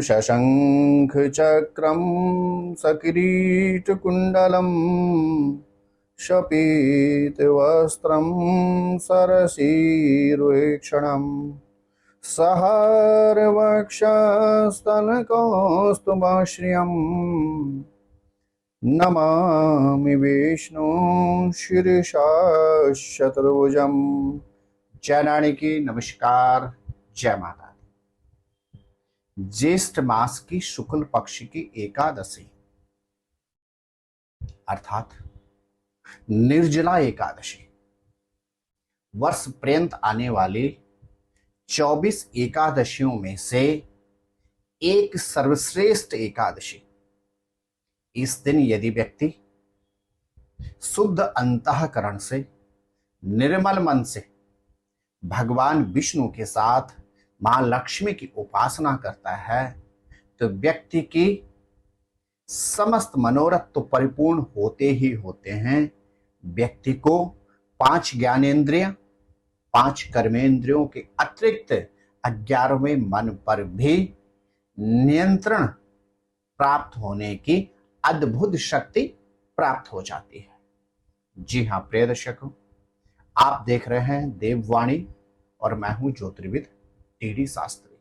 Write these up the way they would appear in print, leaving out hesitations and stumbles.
शशङ्खचक्रं सकिरीटकुण्डलं शपीतवस्त्रं सरसीरुक्षणं सहर्वक्षस्थलकौस्तुभश्रियं नमामि विष्णु शीर्षा शतुर्भुजम्। जय नारायण की नमस्कार। जय माता दी। ज्येष्ठ मास की शुक्ल पक्ष की एकादशी अर्थात निर्जला एकादशी वर्ष पर्यंत आने वाली 24 एकादशियों में से एक सर्वश्रेष्ठ एकादशी। इस दिन यदि व्यक्ति शुद्ध अंतःकरण से निर्मल मन से भगवान विष्णु के साथ मां लक्ष्मी की उपासना करता है तो व्यक्ति की समस्त मनोरथ तो परिपूर्ण होते ही होते हैं। व्यक्ति को 5 ज्ञानेंद्रिय 5 कर्मेंद्रियों के अतिरिक्त 11वें मन पर भी नियंत्रण प्राप्त होने की अद्भुत शक्ति प्राप्त हो जाती है। जी हाँ प्रिय दर्शकों, आप देख रहे हैं देववाणी और मैं हूं ज्योतिर्विद टीडी शास्त्री।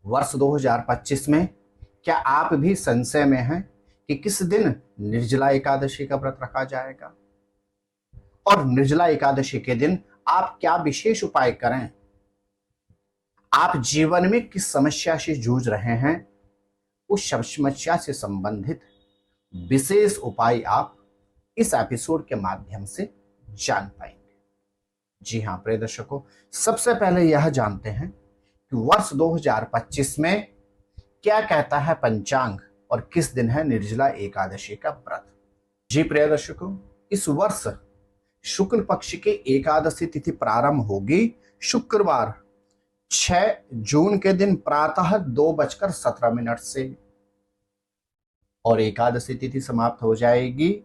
वर्ष 2025 में क्या आप भी संशय में हैं कि किस दिन निर्जला एकादशी का व्रत रखा जाएगा और निर्जला एकादशी के दिन आप क्या विशेष उपाय करें? आप जीवन में किस समस्या से जूझ रहे हैं, उस समस्या से संबंधित विशेष उपाय आप इस एपिसोड के माध्यम से जान पाएंगे। जी हाँ प्रिय दर्शकों, सबसे पहले यह जानते हैं कि वर्ष 2025 में क्या कहता है पंचांग और किस दिन है निर्जला एकादशी का व्रत। जी प्रिय दर्शकों, इस वर्ष शुक्ल पक्ष की एकादशी तिथि प्रारंभ होगी शुक्रवार 6 जून के दिन प्रातः 2:17 से और एकादशी तिथि समाप्त हो जाएगी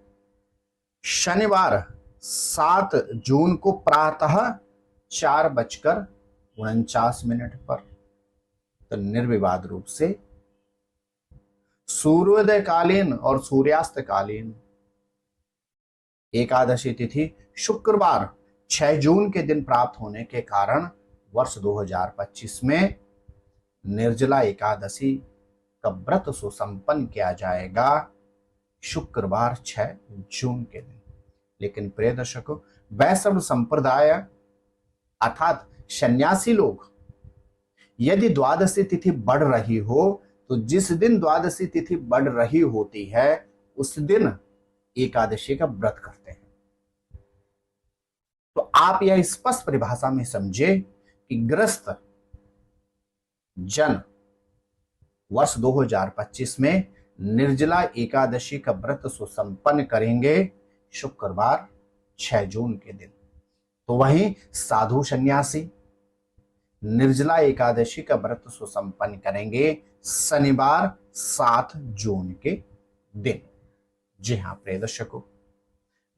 शनिवार 7 जून को प्रातः 4:49 पर। तो निर्विवाद रूप से सूर्योदय कालीन और सूर्यास्त कालीन एकादशी तिथि शुक्रवार 6 जून के दिन प्राप्त होने के कारण वर्ष 2025 में निर्जला एकादशी का व्रत सुसंपन्न किया जाएगा शुक्रवार 6 जून के दिन। लेकिन प्रिय दर्शकों, वैष्णव संप्रदाय अर्थात सन्यासी लोग यदि द्वादशी तिथि बढ़ रही हो तो जिस दिन द्वादशी तिथि बढ़ रही होती है उस दिन एकादशी का व्रत करते हैं। तो आप यह स्पष्ट परिभाषा में समझे कि ग्रस्त जन वर्ष 2025 में निर्जला एकादशी का व्रत सुसंपन्न करेंगे शुक्रवार 6 जून के दिन। तो वहीं साधु सन्यासी निर्जला एकादशी का व्रत सुसंपन्न करेंगे शनिवार 7 जून के दिन। जी हाँ प्रिय दर्शकों,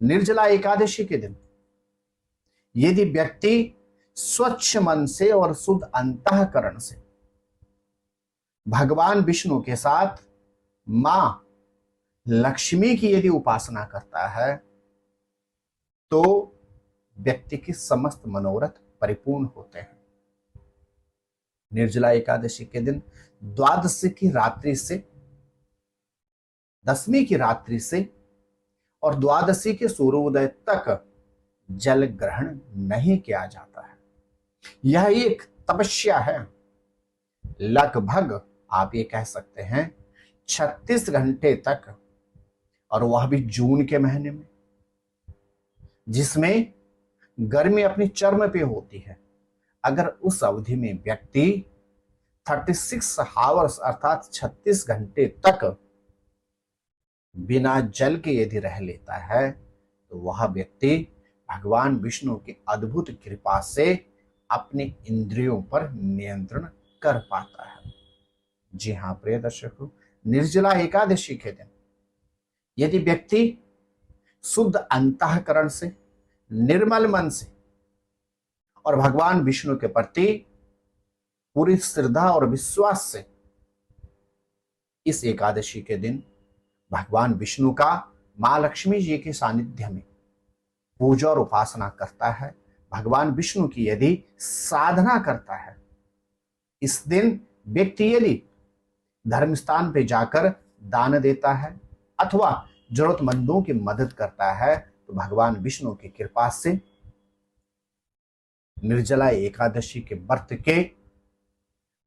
निर्जला एकादशी के दिन यदि व्यक्ति स्वच्छ मन से और शुद्ध अंतःकरण से भगवान विष्णु के साथ मां लक्ष्मी की यदि उपासना करता है तो व्यक्ति की समस्त मनोरथ परिपूर्ण होते हैं। निर्जला एकादशी के दिन द्वादशी की रात्रि से दशमी की रात्रि से और द्वादशी के सूर्योदय तक जल ग्रहण नहीं किया जाता है। यह एक तपस्या है। लगभग आप ये कह सकते हैं 36 घंटे तक, और वह भी जून के महीने में जिसमें गर्मी अपनी चरम पे होती है। अगर उस अवधि में व्यक्ति 36 आवर्स अर्थात 36 घंटे तक बिना जल के यदि रह लेता है तो वह व्यक्ति भगवान विष्णु की अद्भुत कृपा से अपने इंद्रियों पर नियंत्रण कर पाता है। जी हाँ प्रिय दर्शकों, निर्जला एकादशी के दिन यदि व्यक्ति शुद्ध अंतःकरण से निर्मल मन से और भगवान विष्णु के प्रति पूरी श्रद्धा और विश्वास से इस एकादशी के दिन भगवान विष्णु का मां लक्ष्मी जी के सानिध्य में पूजा और उपासना करता है, भगवान विष्णु की यदि साधना करता है, इस दिन व्यक्ति यदि धर्म स्थान पे जाकर दान देता है अथवा जरूरतमंदों की मदद करता है, तो भगवान विष्णु की कृपा से निर्जला एकादशी के व्रत के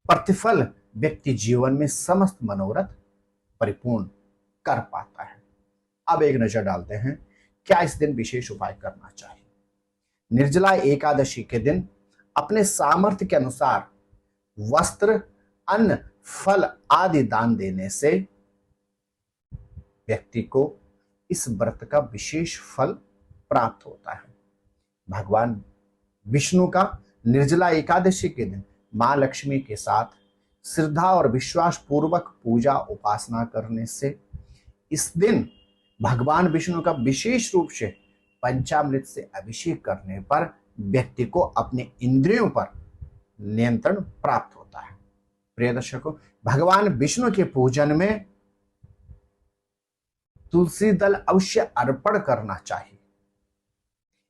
प्रतिफल व्यक्ति जीवन में समस्त मनोरथ परिपूर्ण कर पाता है। अब एक नजर डालते हैं क्या इस दिन विशेष उपाय करना चाहिए। निर्जला एकादशी के दिन अपने सामर्थ्य के अनुसार वस्त्र, अन्न, फल आदि दान देने से व्यक्ति को इस व्रत का विशेष फल प्राप्त होता है। भगवान विष्णु का निर्जला एकादशी के दिन मां लक्ष्मी के साथ श्रद्धा और विश्वास पूर्वक पूजा उपासना करने से इस दिन भगवान विष्णु का विशेष रूप से पंचामृत से अभिषेक करने पर व्यक्ति को अपने इंद्रियों पर नियंत्रण प्राप्त होता है। प्रिय दर्शकों, भगवान विष्णु के पूजन में तुलसी दल अवश्य अर्पण करना चाहिए।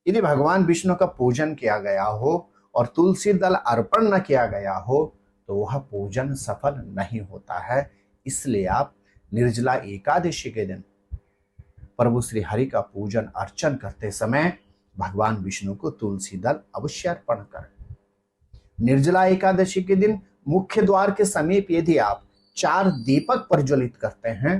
यदि भगवान विष्णु का पूजन किया गया हो और तुलसी दल अर्पण न किया गया हो तो वह पूजन सफल नहीं होता है। इसलिए आप निर्जला एकादशी के दिन प्रभु श्री हरि का पूजन अर्चन करते समय भगवान विष्णु को तुलसी दल अवश्य अर्पण करें। निर्जला एकादशी के दिन मुख्य द्वार के समीप यदि आप 4 दीपक प्रज्वलित करते हैं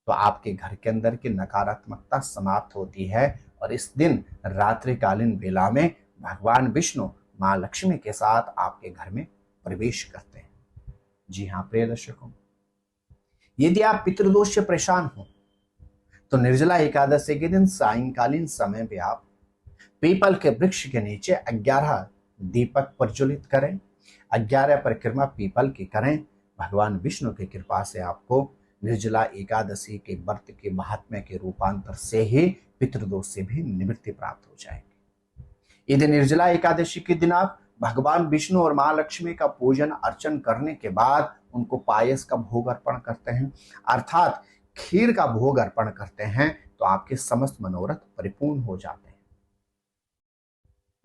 तो आपके घर के अंदर की नकारात्मकता समाप्त होती है और इस दिन रात्रिकालीन वेला में भगवान विष्णु मां लक्ष्मी के साथ आपके घर में प्रवेश करते हैं। जी हाँ प्रिय दर्शकों, यदि आप पितृदोष से परेशान हो तो निर्जला एकादशी के दिन सायंकालीन समय में आप पीपल के वृक्ष के नीचे 11 दीपक प्रज्वलित करें, 11 परिक्रमा पीपल की करें। भगवान विष्णु की कृपा से आपको निर्जला एकादशी के व्रत के महात्म्य के रूपांतर से ही पितृदोष से भी निवृत्ति प्राप्त हो जाएगी। यदि निर्जला एकादशी के दिन आप भगवान विष्णु और मां लक्ष्मी का पूजन अर्चन करने के बाद उनको पायस का भोग अर्पण करते हैं, अर्थात खीर का भोग अर्पण करते हैं, तो आपके समस्त मनोरथ परिपूर्ण हो जाते हैं।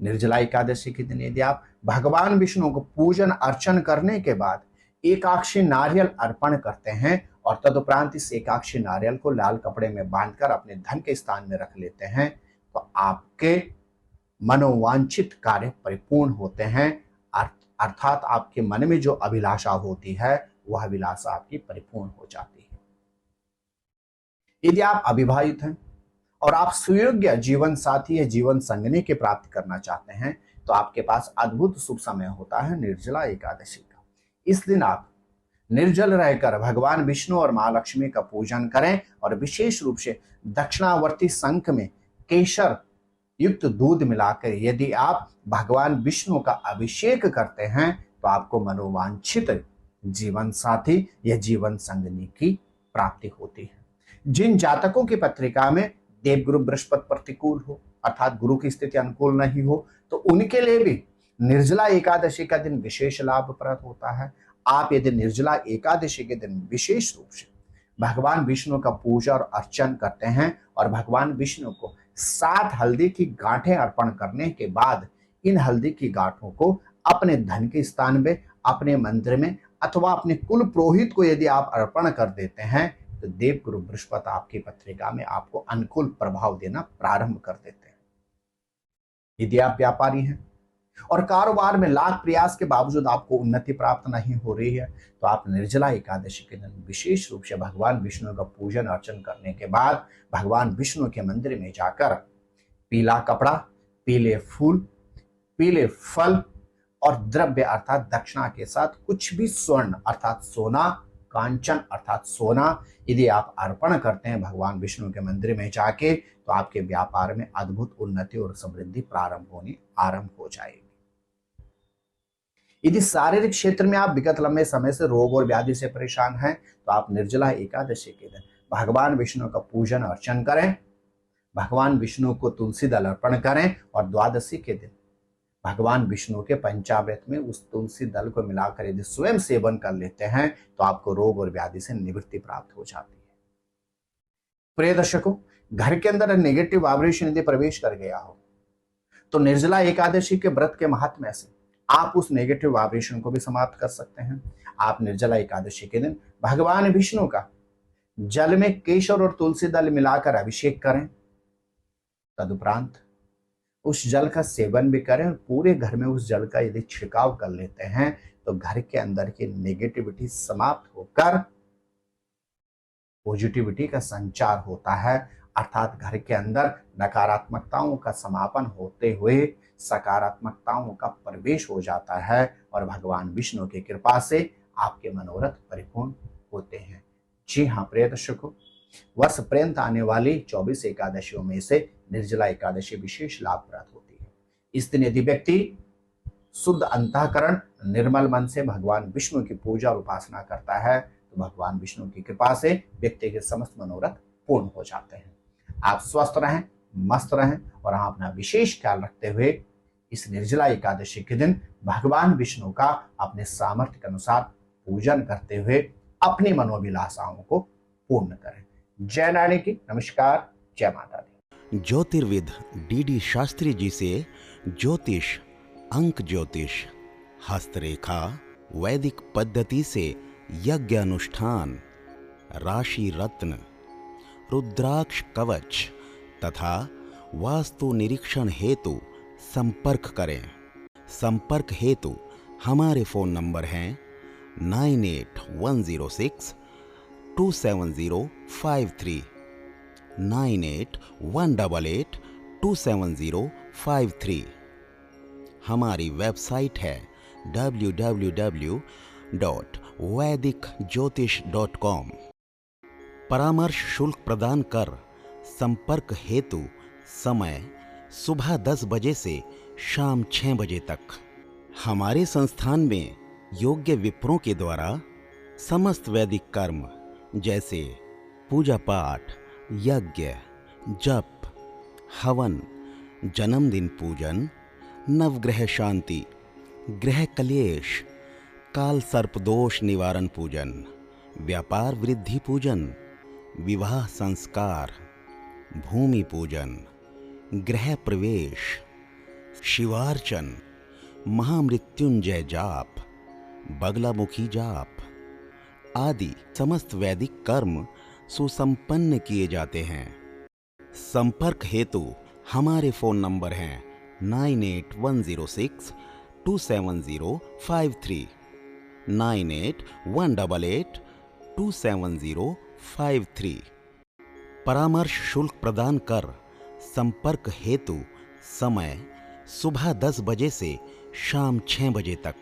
निर्जला एकादशी के दिन यदि आप भगवान विष्णु को पूजन अर्चन करने के बाद एकाक्षी नारियल अर्पण करते हैं और तदुपरांत इस एकाक्षी नारियल को लाल कपड़े में बांधकर अपने धन के स्थान में रख लेते हैं तो आपके मनोवांछित कार्य परिपूर्ण होते हैं, अर्थात आपके मन में जो अभिलाषा होती है वह अभिलाषा आपकी परिपूर्ण हो जाती है। यदि आप अविवाहित हैं और आप सुयोग्य जीवन साथी या जीवन संगनी की प्राप्ति करना चाहते हैं तो आपके पास अद्भुत शुभ समय होता है निर्जला एकादशी का। इस दिन आप निर्जल रहकर भगवान विष्णु और मां लक्ष्मी का पूजन करें और विशेष रूप से दक्षिणावर्ती शंख में केसर युक्त दूध मिलाकर यदि आप भगवान विष्णु का अभिषेक करते हैं तो आपको मनोवांछित जीवन साथी या जीवन संगनी की प्राप्ति होती है। जिन जातकों की पत्रिका में देवगुरु बृहस्पति प्रतिकूल हो अर्थात गुरु की स्थिति अनुकूल नहीं हो तो उनके लिए भी निर्जला एकादशी का दिन विशेष लाभप्रद होता है। आप यदि निर्जला एकादशी के दिन विशेष रूप से भगवान विष्णु का पूजा और अर्चन करते हैं और भगवान विष्णु को 7 हल्दी की गांठें अर्पण करने के बाद इन हल्दी की गांठों को अपने धन के स्थान में, अपने मंदिर में अथवा अपने कुल पुरोहित को यदि आप अर्पण कर देते हैं तो देवगुरु बृहस्पति आपकी पत्रिका में आपको अनुकूल प्रभाव देना प्रारंभ कर देते हैं। यदि आप व्यापारी हैं और कारोबार में लाख प्रयास के बावजूद आपको उन्नति प्राप्त नहीं हो रही है तो आप निर्जला एकादशी के दिन विशेष रूप से भगवान विष्णु का पूजन अर्चन करने के बाद भगवान विष्णु के मंदिर में जाकर पीला कपड़ा, पीले फूल, पीले फल और द्रव्य अर्थात दक्षिणा के साथ कुछ भी स्वर्ण अर्थात सोना, कांचन अर्थात सोना यदि आप अर्पण करते हैं भगवान विष्णु के मंदिर में जाके तो आपके व्यापार में अद्भुत उन्नति और समृद्धि आरंभ हो जाएगी। यदि शारीरिक क्षेत्र में आप विगत लंबे समय से रोग और व्याधि से परेशान हैं तो आप निर्जला एकादशी के दिन भगवान विष्णु का पूजन अर्चन करें, भगवान विष्णु को तुलसी दल अर्पण करें और द्वादशी के दिन भगवान विष्णु के पंचामृत में उस तुलसी दल को मिलाकर यदि स्वयं सेवन कर लेते हैं तो आपको रोग और व्याधि से निवृत्ति प्राप्त हो जाती है। प्रिय दर्शकों, घर के अंदर नेगेटिव वाइब्रेशन यदि प्रवेश कर गया हो तो निर्जला एकादशी के व्रत के महात्म्य से आप उस नेगेटिव वाइब्रेशन को भी समाप्त कर सकते हैं। आप निर्जला एकादशी के दिन भगवान विष्णु का जल में केसर और तुलसी दल मिलाकर अभिषेक करें। तदुपरांत उस जल का सेवन भी करें और पूरे घर में उस जल का यदि छिड़काव कर लेते हैं तो घर के अंदर की नेगेटिविटी समाप्त होकर पॉजिटिविटी का संचार होता है, अर्थात घर के अंदर नकारात्मकताओं का समापन होते हुए सकारात्मकताओं का प्रवेश हो जाता है और भगवान विष्णु की कृपा से आपके मनोरथ परिपूर्ण होते हैं। जी हाँ प्रिय दर्शकों, वर्ष पर्यंत आने वाली 24 एकादशियों में से निर्जला एकादशी विशेष लाभप्रद होती है। इस दिन यदि व्यक्ति शुद्ध अंतःकरण निर्मल मन से भगवान विष्णु की पूजा और उपासना करता है तो भगवान विष्णु की कृपा से व्यक्ति के समस्त मनोरथ पूर्ण हो जाते हैं। आप स्वस्थ रहें, मस्त रहें और आप अपना विशेष ख्याल रखते हुए इस निर्जला एकादशी के दिन भगवान विष्णु का अपने सामर्थ्य के अनुसार पूजन करते हुए अपनी मनोभिलाषाओं को पूर्ण करें। जय नारायण की नमस्कार, जय माता दी। ज्योतिर्विद डीडी शास्त्री जी से ज्योतिष, अंक ज्योतिष, हस्तरेखा, वैदिक पद्धति से यज्ञ अनुष्ठान, राशि रत्न, रुद्राक्ष कवच तथा वास्तु निरीक्षण हेतु संपर्क करें। संपर्क हेतु हमारे फोन नंबर हैं 9811062705 9818827053। हमारी वेबसाइट है www.vedicjyotish.com। परामर्श शुल्क प्रदान कर संपर्क हेतु समय सुबह 10 बजे से शाम 6 बजे तक। हमारे संस्थान में योग्य विप्रों के द्वारा समस्त वैदिक कर्म जैसे पूजा पाठ, यज्ञ, जप, हवन, जन्मदिन पूजन, नवग्रह शांति, ग्रह कलेश, काल सर्प दोष निवारण पूजन, व्यापार वृद्धि पूजन, विवाह संस्कार, भूमि पूजन, गृह प्रवेश, शिवार्चन, महामृत्युंजय जाप, बगलामुखी जाप आदि समस्त वैदिक कर्म सुसंपन्न किए जाते हैं। संपर्क हेतु हमारे फोन नंबर हैं 9810627053, 9818827053। परामर्श शुल्क प्रदान कर संपर्क हेतु समय सुबह 10 बजे से शाम 6 बजे तक।